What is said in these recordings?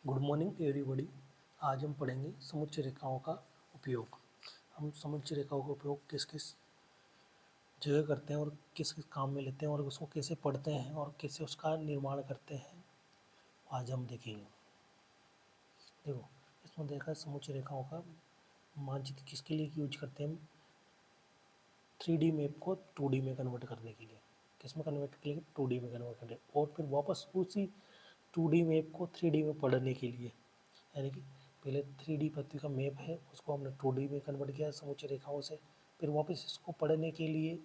Good morning everybody. आज हम पढ़ेंगे समुच्चय रेखाओं का उपयोग। हम समुच्चय रेखाओं का उपयोग किस किस जगह करते हैं और किस किस काम में लेते हैं और उसको कैसे पढ़ते हैं और कैसे उसका निर्माण करते हैं, आज हम देखेंगे। देखो, इसमें देखा है समुच्चय रेखाओं का मानचित्र किसके लिए यूज करते हैं हम? 3D मैप को 2D में कन्वर्ट करने के लिए। किस में कन्वर्ट के लिए? 2D में कन्वर्ट करने, और फिर वापस उसी 2D मैप को 3D में पढ़ने के लिए। यानी कि पहले 3D पृथ्वी का मैप है, उसको हमने 2D में कन्वर्ट किया समुच्चय रेखाओं से, फिर वापस इसको पढ़ने के लिए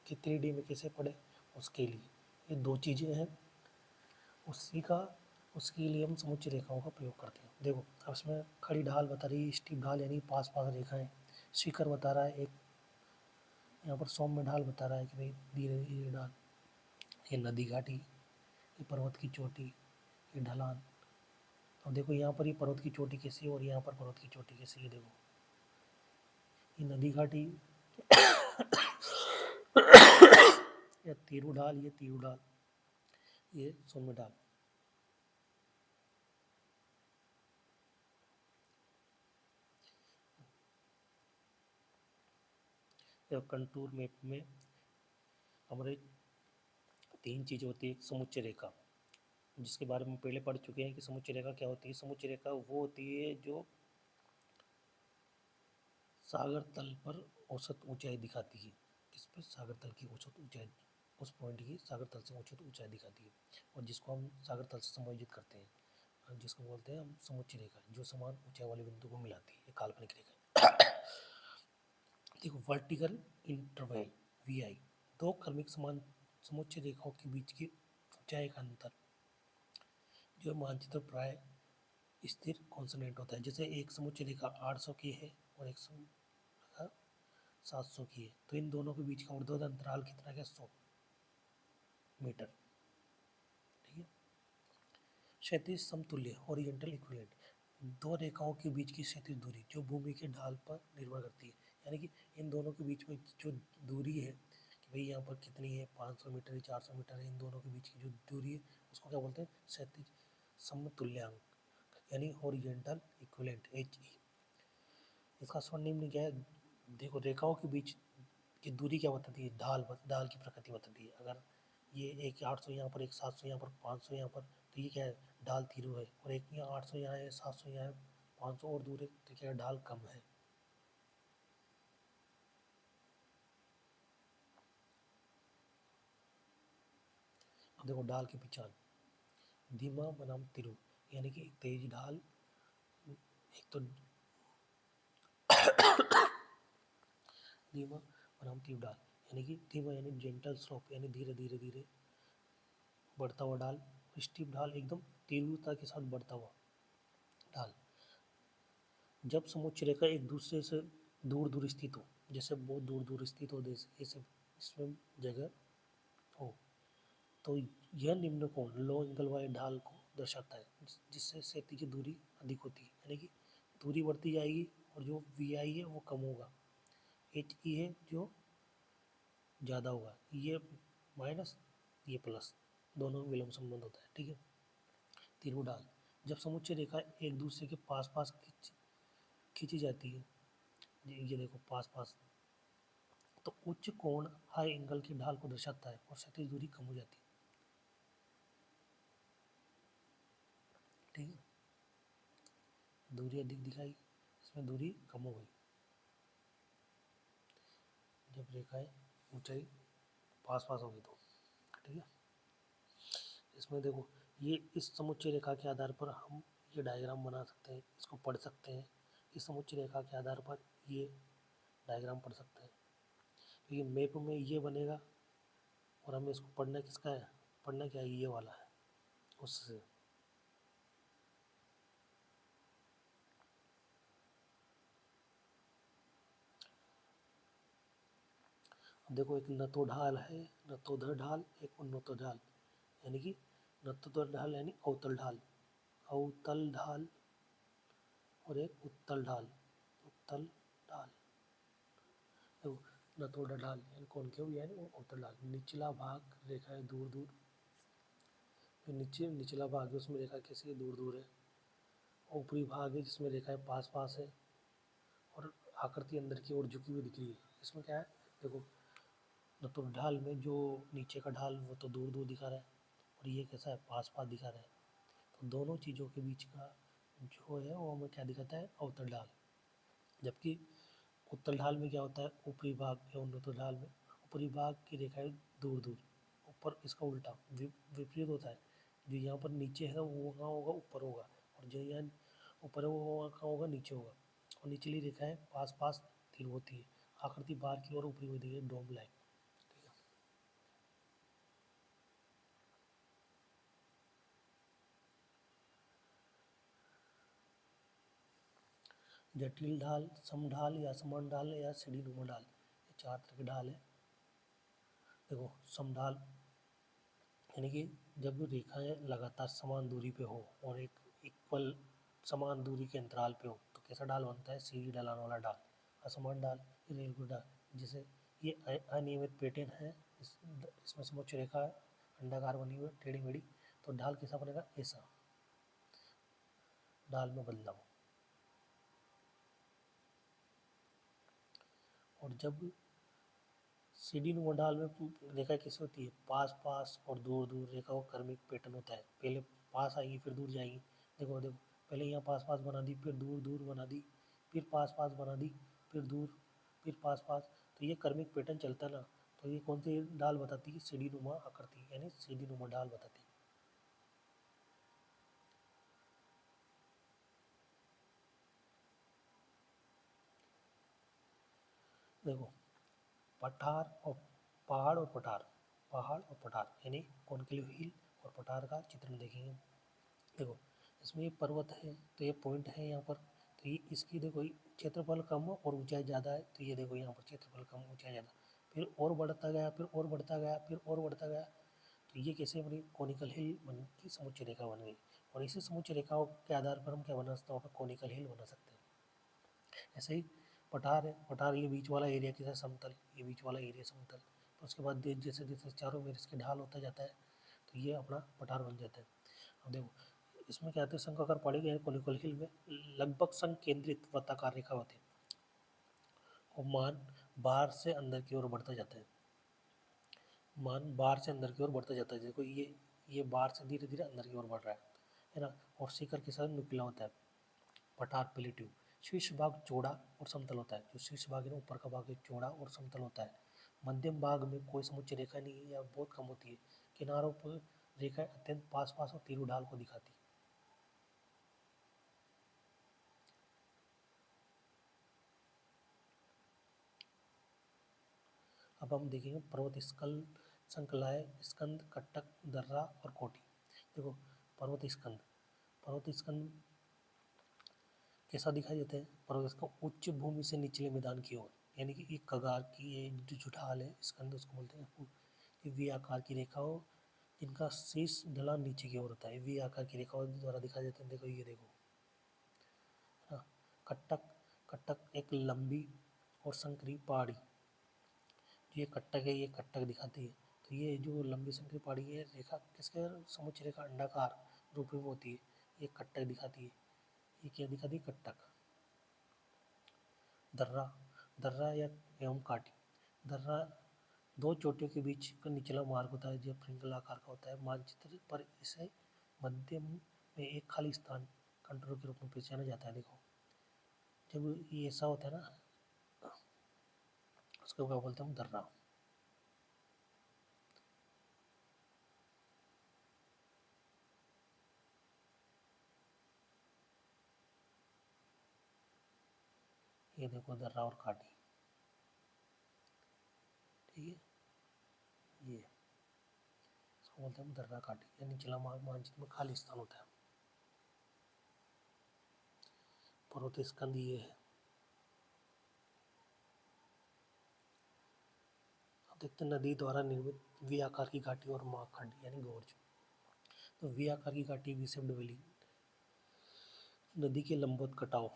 कि 3D में कैसे पढ़े, उसके लिए ये दो चीज़ें हैं। उसके लिए हम समुच्चय रेखाओं का प्रयोग करते हैं। देखो, अब इसमें खड़ी ढाल बता रही है, स्टीप ढाल यानी पास पास रेखाएं। शिखर बता रहा है एक, यहाँ पर सौम्य ढाल बता रहा है कि भाई धीरे धीरे ढाल। ये नदी घाटी, ये पर्वत की चोटी, ये ढलान। अब देखो यहाँ पर ये पर्वत की चोटी कैसी है और यहाँ पर पर्वत की चोटी कैसी है। देखो, ये नदी घाटी ये तीरू ढाल, ये तीरू ढाल, ये सौम्य ढाल। कंटूर मैप में हमारे तीन चीज़ें होती है। एक समुच्चय रेखा, जिसके बारे में पहले पढ़ चुके हैं कि समुच्चय रेखा क्या होती है। समुच्चय रेखा वो होती है जो सागर तल पर औसत ऊंचाई दिखाती है। किस पर? सागर तल की औसत ऊंचाई, उस पॉइंट की सागर तल से औसत ऊंचाई दिखाती है, और जिसको हम सागर तल से समायोजित करते हैं, जिसको बोलते हैं हम समुच्चय रेखा, जो समान ऊंचाई वाले बिंदु को मिलाती है, काल्पनिक रेखा। देखो, वर्टिकल इंटरवल VI, दो क्रमिक समान समुच्चय रेखाओं के बीच की ऊंचाई का अंतर जो मानचित्र प्राय स्थिर कॉन्स्टेंट होता है। जैसे एक समुच्चय रेखा 800 की है और एक रेखा 700 की है, तो इन दोनों के बीच का ऊर्ध्वाधर अंतराल कितना है? 100 मीटर। ठीक है। क्षैतिज समतुल्य हॉरिजॉन्टल इक्विवेलेंट, दो रेखाओं के बीच की क्षैतिज दूरी जो भूमि के ढाल पर निर्भर करती है। यानी कि इन दोनों के बीच में जो दूरी है कि भाई यहाँ पर कितनी है, 500 मीटर, 400 मीटर है, इन दोनों के बीच की जो दूरी है उसको क्या बोलते हैं? क्षैतिज समतुल्यांक, यानी हॉरिजॉन्टल इक्विवेलेंट, HE। इसका स्वर्णिम क्या है? देखो, रेखाओं के बीच की दूरी क्या बताती है? ढाल की प्रकृति बताती है। अगर ये एक 800 यहाँ पर, एक 700 यहाँ पर, 500 यहाँ पर, तो ये क्या है? ढाल तीरू है। और एक यहाँ 800 यहाँ है, 700 यहाँ है, 500 और दूर है, तो क्या है? ढाल कम है। अब देखो ढाल की पहचान, धीमा बनाम तीरू, यानी कि तेज ढाल। एक तो धीमा बनाम तीव्र ढाल, यानी कि धीमा यानी जेंटल स्लोप, यानी धीरे धीरे धीरे बढ़ता हुआ ढाल। स्टीप ढाल एकदम तीव्रता के साथ बढ़ता हुआ ढाल। जब समुच्चय रेखा एक दूसरे से दूर दूर स्थित हो, जैसे बहुत दूर दूर स्थित हो, जैसे इसमें जगह हो, तो यह निम्न कोण लो एंगल वाले ढाल को दर्शाता है, जिससे सेती की दूरी अधिक होती है। यानी कि दूरी बढ़ती जाएगी और जो VI है वो कम होगा, HE है जो ज़्यादा होगा। ये माइनस, ये प्लस, दोनों विलोम संबंध होता है। ठीक है। तीर ढाल, जब समुच्चय रेखा एक दूसरे के पास पास खींची जाती है, ये देखो पास पास, तो उच्च कोण हाई एंगल की ढाल को दर्शाता है और क्षैतिज दूरी कम हो जाती है। ठीक है। दूरी अधिक दिखाई, इसमें दूरी कम हो गई जब रेखाएं ऊंचाई पास पास होगी तो। ठीक है। इसमें देखो, ये इस समुच्चय रेखा के आधार पर हम ये डायग्राम बना सकते हैं, इसको पढ़ सकते हैं। इस समुच्चय रेखा के आधार पर ये डायग्राम पढ़ सकते हैं। तो ये मैप में ये बनेगा और हमें इसको पढ़ना किसका है? पढ़ना क्या है? ये वाला है उससे। देखो, एक नतो ढाल है, नतोदर ढाल, एक उन्नतो ढाल, यानी कि नतोदर ढाल यानी अवतल ढाल, अवतल ढाल, और एक उत्तल ढाल, उत्तल ढाल। देखो, नतोदर ढाल यानी कॉनकेव यानी अवतल ढाल, निचला भाग रेखा है दूर दूर, फिर नीचे निचला भाग है उसमें रेखा कैसी है? दूर दूर है। ऊपरी भाग है जिसमें रेखाएं पास पास है और आकृति अंदर की ओर झुकी हुई दिख रही है। इसमें क्या है, देखो न तो ढाल में जो नीचे का ढाल वो तो दूर दूर दिखा रहा है और ये कैसा है, पास पास दिखा रहा है। तो दोनों चीज़ों के बीच का जो है वो हमें क्या दिखाता है, अवतल ढाल। जबकि उत्तल ढाल में क्या होता है, ऊपरी भाग या उन्नत ढाल में ऊपरी भाग की रेखाएं दूर दूर, ऊपर इसका उल्टा विपरीत होता है। जो यहाँ पर नीचे है वो कहाँ होगा, ऊपर होगा, और जो यहाँ ऊपर है वो कहाँ होगा, नीचे होगा। और निचली रेखाएं पास पास तीर होती है। आकृति बाहर की ओर ऊपरी होती है, डोम लाइन। ठीक है। जटिल ढाल, समढाल या समान ढाल या सीढ़ी नुमा ढाल, ये 4 तरह के ढाल है। देखो समढाल यानी कि जब रेखाएं लगातार समान दूरी पे हो और एक इक्वल समान दूरी के अंतराल पे हो तो कैसा ढाल बनता है, सीधी ढलान वाला ढाल। असमान ढाल, इरेगुलर ढाल, जैसे ये अनियमित पैटर्न है, इसमें समोच्च रेखा है, अंडाकार बनी हुई है, टेढ़ी मेढ़ी, तो ढाल कैसा बनेगा, ऐसा ढाल में बदलाव। और जब सीढ़ी नुमा ढाल में रेखा कैसी होती है, पास पास और दूर दूर रेखा का क्रमिक पैटर्न होता है। पहले पास आएगी फिर दूर जाएगी। देखो देखो, पहले यहाँ पास पास बना दी, फिर दूर दूर बना दी, फिर पास पास बना दी, फिर दूर, फिर पास पास, तो ये क्रमिक पैटर्न चलता है ना। तो ये कौन सी ढाल बताती है, सीढ़ी नुमा आकृति, यानी सीढ़ी नुमा ढाल बताती है। देखो पठार और पहाड़ और पठार, पहाड़ और पठार यानी कॉन्केव हिल और पठार का चित्रण देखेंगे। देखो इसमें ये पर्वत है, तो ये पॉइंट है यहाँ पर, तो ये इसकी देखो क्षेत्रफल कम और ऊंचाई ज़्यादा है, तो ये देखो यहाँ पर क्षेत्रफल कम ऊंचाई ज़्यादा, फिर और बढ़ता गया, फिर और बढ़ता गया, फिर और बढ़ता गया, तो ये कैसे बनी, कॉनिकल हिल बन की समुच्च रेखा बन गई। और इसी समुच्च रेखाओं के आधार पर हम क्या बना सकते हैं, कॉनिकल हिल बना सकते हैं। ऐसे ही पठार है, पठार ये बीच वाला एरिया कैसा समतल, ये बीच वाला एरिया समतल, तो उसके बाद जैसे जैसे चारों में इसके ढाल होता जाता है तो ये अपना पठार बन जाता है। अब देखो इसमें क्या होता है, शंक्वाकार पहाड़ी के कोनिकल हिल में लगभग संकेंद्रित वृत्ताकार रेखा होती है और मान बाहर से अंदर की ओर बढ़ता जाता है। मान बाहर से अंदर की ओर बढ़ता जाता है। देखो ये बाहर से धीरे धीरे अंदर की ओर बढ़ रहा है ना। और शिखर के साथ नुकीला होता है। पठार प्लेट्यू, शीर्ष भाग चौड़ा और समतल होता है। जो शीर्ष भाग है ना, ऊपर का भाग है चौड़ा और समतल होता है। मध्यम भाग में कोई समुच्च रेखा नहीं है या बहुत कम होती है। किनारों पर रेखाएं अत्यंत पास पास और तीर ढाल को दिखाती है। अब हम देखेंगे पर्वत संकलाय, स्कंद, कट्टक, दर्रा और कोटी। देखो पर्वत स्कंद कैसा दिखाई देता है, पर्वत स्कंद उच्च भूमि से निचले मैदान की ओर, यानी कि एक कगार की ये जो ढाल है स्कंद उसको बोलते हैं। ये वी आकार की रेखाओं जिनका शीर्ष ढलान नीचे की ओर होता है, वी आकार की रेखाओं द्वारा दिखाई देते हैं। देखो ये देखो है ना। कट्टक, कट्टक एक लंबी और संकरी पहाड़ी, ये कट्टक है, ये कट्टक दिखाती है। तो ये जो लंबी संकरी पहाड़ी है रेखा किसके, समुच्च रेखा अंडाकार रूप में होती है, ये कट्टक दिखाती है। ये क्या दिखाती है, कट्टक। दर्रा, दर्रा या एवं काटी, दर्रा दो चोटियों के बीच का निचला मार्ग होता है जो फ्रिंकल आकार का होता है। मानचित्र पर इसे मध्य में एक खाली स्थान कंटूर के रूप में पहचाना जाता है। देखो जब ये ऐसा होता है ना, उसको क्या बोलते हैं हम, दर्रा। ये देखो दर्रा और काटी, ठीक है। ये इसको बोलते हैं हम दर्रा काटी, या निचला मार्ग मानचित्र में खाली स्थान होता है। पर्वत स्कंद ये है। अब देखते हैं नदी द्वारा निर्मित वी आकार की घाटी और महाखंड यानी गोर्ज। तो वी आकार की घाटी, वी शेप्ड वैली, नदी के लंबवत कटाव,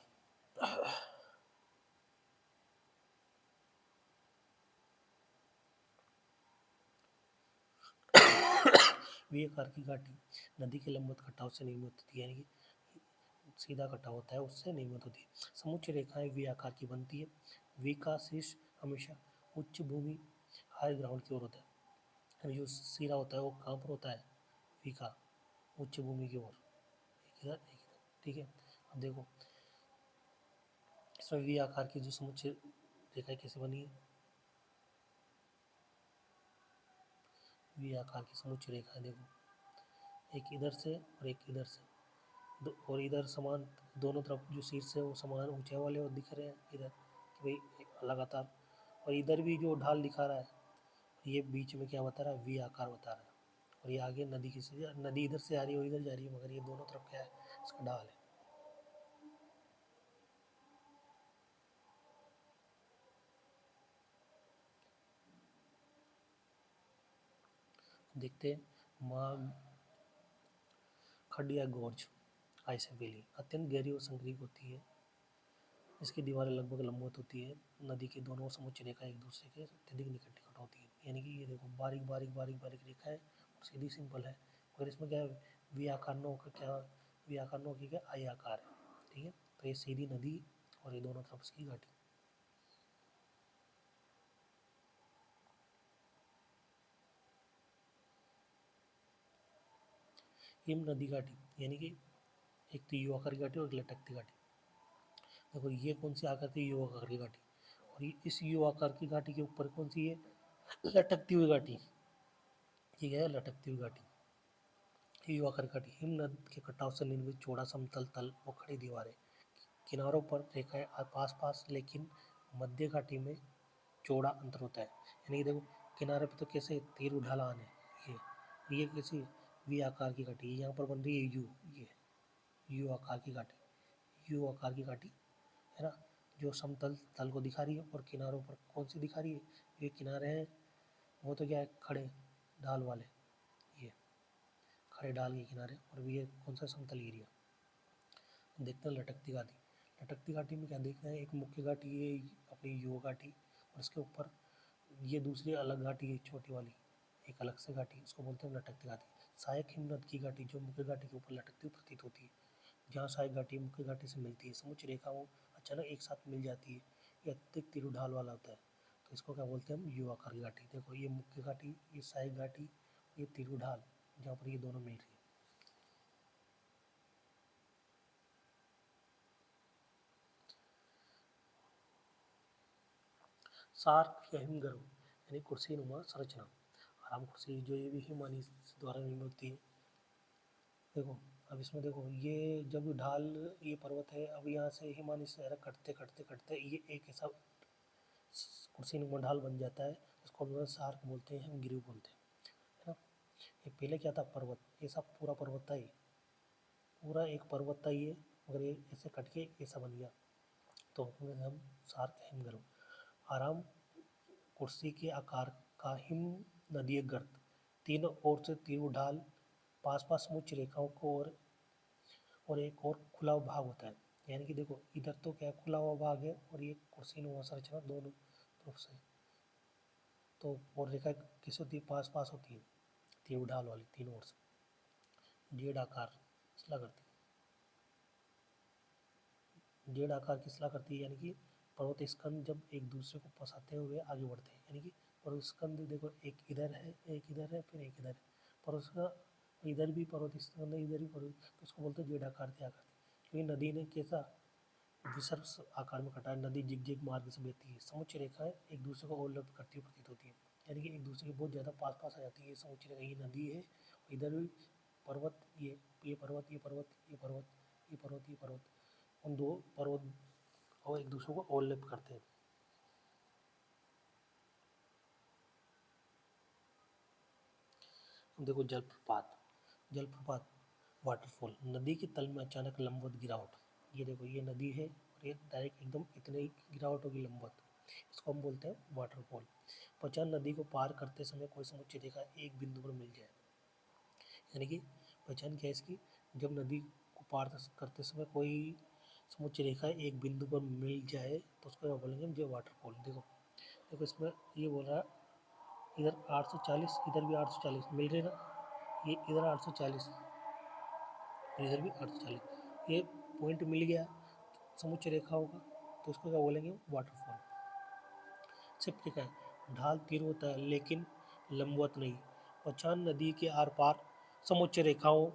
वी आकार की घाटी नदी के लंबवत कटाव से निर्मित होती है, यानी कि सीधा कटा होता है उससे निर्मित होती है। समुच्च रेखाएं वी आकार की बनती है। वी का शीर्ष हमेशा उच्च भूमि हाई ग्राउंड की ओर होता है। जो सिरा होता है वो कहाँ पर होता है? वी का उच्च भूमि की ओर, एक इधर एक इधर, ठीक है। अब देखो इसमें वी आकार की जो समुच्च रेखाएं कैसे बनी है? वी आकार की समुच्च रेखाएं देखो, एक इधर से और एक इधर से, और इधर समान दोनों तरफ जो शीर्ष है वो समान ऊंचाई वाले और दिख रहे हैं इधर कि भाई लगातार, और इधर भी जो ढाल दिखा रहा है ये बीच में क्या बता रहा है? वी आकार बता रहा है। और ये आगे नदी की नदी इधर से आ रही है और इधर जा रही है, मगर ये दोनों तरफ क्या है? इसका ढाल है। देखते हैं माँ खड्ड या गोर्ज आइसबेली अत्यंत गहरी और संक्रीक होती है। इसकी दीवारें लगभग लंबवत होती है। नदी की दोनों समुच्च रेखा एक दूसरे के अत्यधिक निकट होती है। यानी कि ये देखो बारीक बारीक बारीक बारीक रेखा है और सीधी सिंपल है, मगर इसमें क्या है? वी आकार न होकर क्या, वी आकार न होकर क्या आई आकार है, ठीक है। तो ये सीधी नदी और ये दोनों तरफ इसकी घाटी। हिम नदी घाटी यानी कि एक तो यू आकार की घाटी और एक लटकती घाटी। देखो ये कौन सी आकार की? यू आकार की घाटी। और ये इस यू आकार की घाटी के ऊपर कौन सी है? लटकती हुई घाटी। ठीक है, लटकती हुई घाटी यू आकार की घाटी। हिम नद के कटाव से निर्मित चौड़ा समतल तल व खड़ी दीवारें, किनारों पर रेखाएं पास पास, लेकिन मध्य घाटी में चौड़ा अंतर होता है। यानी कि देखो किनारे पे तो कैसे तीर ढलान है, ये कैसी वी आकार की घाटी, यहाँ पर बन रही है यू, ये यू आकार की घाटी, यू आकार की घाटी है ना, जो समतल तल को दिखा रही है। और किनारों पर कौन सी दिखा रही है? ये किनारे हैं वो तो क्या है? खड़े ढाल वाले, ये खड़े ढाल के किनारे, और ये कौन सा? समतल एरिया। देखते हैं लटकती घाटी। लटकती घाटी में क्या देखना है? एक मुख्य घाटी है अपनी यू घाटी, और इसके ऊपर ये दूसरी अलग घाटी है छोटी वाली, एक अलग से घाटी, उसको बोलते हैं लटकती घाटी। सहायक हिमनद की घाटी जो मुख्य घाटी के ऊपर लटकती हुई प्रतीत होती है। जहाँ सहायक घाटी मुख्य घाटी से मिलती है, समुच्च रेखाओं अचानक एक साथ मिल जाती है, ये अत्यधिक तीर ढाल वाला होता है, तो इसको क्या बोलते हैं हम? यू आकार की घाटी। देखो ये मुख्य घाटी, ये सहायक घाटी, ये तीर ढाल, जहाँ पर ये दोनों मिल रही है। सार्क या हिमगर्भ यानी कुर्सी नुमा संरचना, आराम कुर्सी जो ये भी हिमानी द्वारा निर्मित होती है। देखो अब इसमें देखो ये जब ढाल, ये पर्वत है, अब यहाँ से हिमानी से कटते कटते कटते ये एक ऐसा कुर्सी नुमा ढाल बन जाता है, इसको हम लोग सार्क बोलते हैं, हम गिरिव बोलते हैं, है ना। ये पहले क्या था? पर्वत, ये सब पूरा पर्वत था, ये पूरा एक पर्वत था ये, मगर ये ऐसे कट के ऐसा बन गया, तो हम सार्क हिमगर्भ। आराम कुर्सी के आकार का हिम नदीय गर्त, तीनों ओर से तीर ढाल, पास पास समुच्च रेखाओं को, और एक और खुला हुआ भाग होता है। यानी कि देखो इधर तो क्या खुला हुआ भाग है, और ये कुर्सी नुमा संरचना दोनों तरफ से, तो और रेखा किस होती है? पास पास होती है, तीर ढाल वाली तीनों ओर से, जेड आकार शिला करती है। जेड आकार की शिला करती है, यानी कि पर्वत स्कंद जब एक दूसरे को फंसाते हुए आगे बढ़ते हैं, यानी कि पर्वत स्कंद देखो एक इधर है, एक इधर है, फिर एक इधर है, पर्वत का इधर भी पर्वत स्कंद है, इधर भी पर्वत, तो उसको बोलते हैं जेड आकार की आकृति। क्योंकि नदी ने कैसा विसर्प आकार में कटा है, नदी जिग मार्ग से बहती है, समुच्च रेखाएं एक दूसरे को ओवरलैप करती हुई प्रतीत होती है, यानी कि एक दूसरे के बहुत ज़्यादा पास पास आ जाती है। ये समुच्च रेखा, ये नदी है, और इधर भी पर्वत, ये पर्वत, ये पर्वत, ये पर्वत, ये पर्वत, ये पर्वत, उन दो पर्वत और एक दूसरे को ओवरलैप करते हैं। देखो जलप्रपात, जलप्रपात वाटरफॉल, नदी के तल में अचानक लंबवत गिरावट, ये देखो ये नदी है और ये डायरेक्ट एकदम इतने ही गिरावट होगी लंबवत, इसको हम बोलते हैं वाटरफॉल। पहचान नदी को पार करते समय कोई समुच्च रेखा एक बिंदु पर मिल जाए, यानी कि पहचान क्या है इसकी? जब नदी को पार करते समय कोई समुच्च रेखा एक बिंदु पर मिल जाए तो उसको क्या बोलेंगे हम? जो वाटरफॉल। देखो देखो इसमें ये बोल रहा है इधर 840, इधर भी 840 मिल रहे ना, ये इधर 840, इधर भी 840, ये पॉइंट मिल गया समुच्च रेखाओं का तो उसको क्या बोलेंगे, वाटरफॉल। सिर्फ क्या है, ढाल तीर होता है लेकिन लंबवत नहीं। पचान नदी के आर पार समुच्च रेखाओं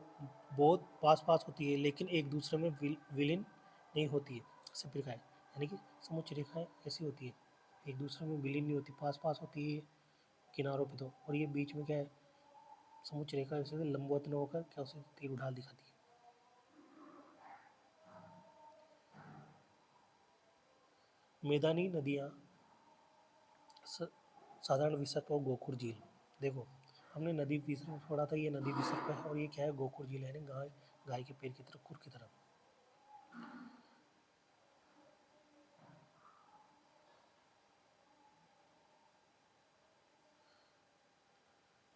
बहुत पास पास होती है लेकिन एक दूसरे में विलीन नहीं होती है। सिर्फ क्या है, यानी कि समुच्च रेखाएं ऐसी होती है, एक दूसरे में विलीन नहीं होती, पास पास होती है किनारों पे तो, और ये बीच में क्या है, समुच्च रेखा ऐसे लंबवत न होकर क्या उसे तीर उठाल दिखाती है। मैदानी नदियाँ साधारण विसर्प और गोकुर झील। देखो हमने नदी विसर्प पढ़ा था, ये नदी विसर्प है और ये क्या है, गोकुर झील है, यानी गाय गाय के पैर की तरफ, खुर की तरफ।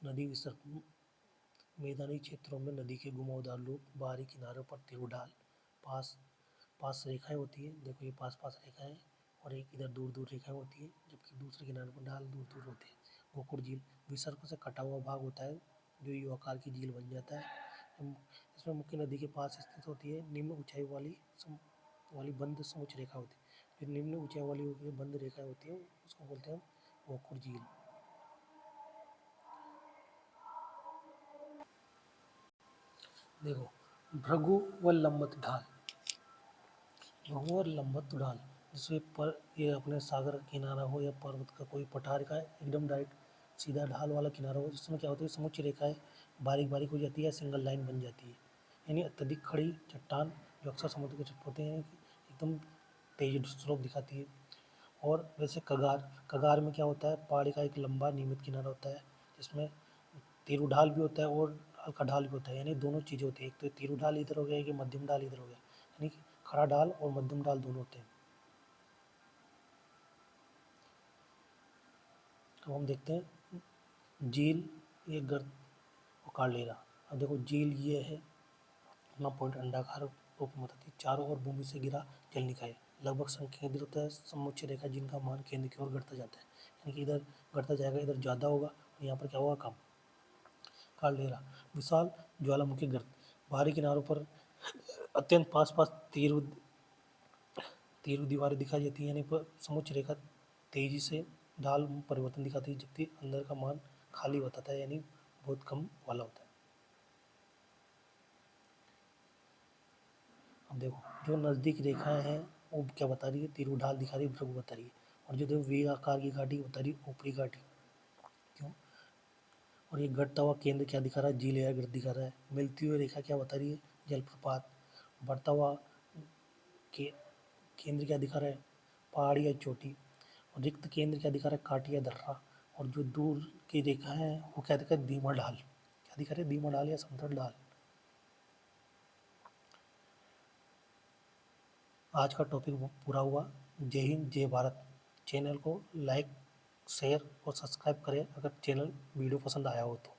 नदी विसर्प मैदानी क्षेत्रों में नदी के घुमावदार लूप, बाहरी किनारों पर तीर उठाल, पास पास रेखाएं होती है। देखो ये पास पास रेखाएं और एक इधर दूर दूर रेखाएं होती है, जबकि दूसरे किनारे पर ढाल दूर दूर होते हैं। गोकुर झील विसर्प से कटा हुआ भाग होता है जो यू आकार की झील बन जाता है। इसमें मुख्य नदी के पास स्थित होती है। निम्न ऊंचाई वाली बंद समुच्च रेखा होती है। जो निम्न ऊंचाई वाली होती है, बंद रेखाएं होती है, उसको बोलते हैं गोकुर झील। देखो भृगु व लंबत ढाल, भृगु और लंबत ढाल, जिसमें पर ये अपने सागर किनारा हो या पर्वत का कोई पठार का एकदम डायरेक्ट सीधा ढाल वाला किनारा हो, जिसमें क्या होता है, समुच्च रेखाएं बारीक बारीक हो जाती है, सिंगल लाइन बन जाती है। यानी अत्यधिक खड़ी चट्टान जो अक्सर समुद्र के तट होते हैं एकदम तेज स्लोप दिखाती है। और वैसे कगार, कगार में क्या होता है, पहाड़ी का एक लंबा नियमित किनारा होता है जिसमें तीर ढाल भी होता है और हल्का ढाल भी होता है, यानी दोनों चीज़ें होती है। एक तो तीर ढाल इधर हो गया, एक मध्यम ढाल इधर हो गया, यानी कि खड़ा ढाल और मध्यम ढाल दोनों होते हैं। तो हम देखते हैं झील, ये गर्त और कालेरा। अब देखो झील ये है अपना पॉइंट अंडाकार रूप में होता है, चारों ओर भूमि से घिरा जल निकाय, लगभग संकेंद्रित होता है, समुच्च रेखा जिनका मान केंद्र की ओर घटता जाता है, यानी कि इधर घटता जाएगा, इधर ज़्यादा होगा और यहाँ पर क्या होगा, कम। काल्डेरा विशाल ज्वालामुखी गर्त, बाहरी किनारों पर अत्यंत पास पास तीर दीवारें दिखाई जाती है, यानी पर समुच्च रेखा तेजी से ढाल परिवर्तन दिखाती है, जबकि अंदर का मान खाली बताता है, यानी बहुत कम वाला होता है। अब देखो जो नज़दीक रेखाएं हैं वो क्या बता रही है, तीर ढाल दिखा रही है, भृगु बता रही है। और जो देखो वी आकार की घाटी बता रही है, ऊपरी घाटी। क्यों? और ये घटता हुआ केंद्र क्या दिखा रहा है, झील या गर्त दिखा रहा है। मिलती हुई रेखा क्या बता रही है, जलप्रपात। बढ़ता हुआ के केंद्र क्या दिखा रहा है, पहाड़ी या चोटी। और रिक्त केंद्र क्या दिखा रहा है, काटी या दर्रा। और जो दूर की रेखा है वो क्या दिखा है, धीमा ढाल। क्या दिखा रहे, धीमा ढाल या समतल ढाल। आज का टॉपिक पूरा हुआ। जय हिंद, जय भारत। चैनल को लाइक, शेयर और सब्सक्राइब करें अगर चैनल वीडियो पसंद आया हो तो।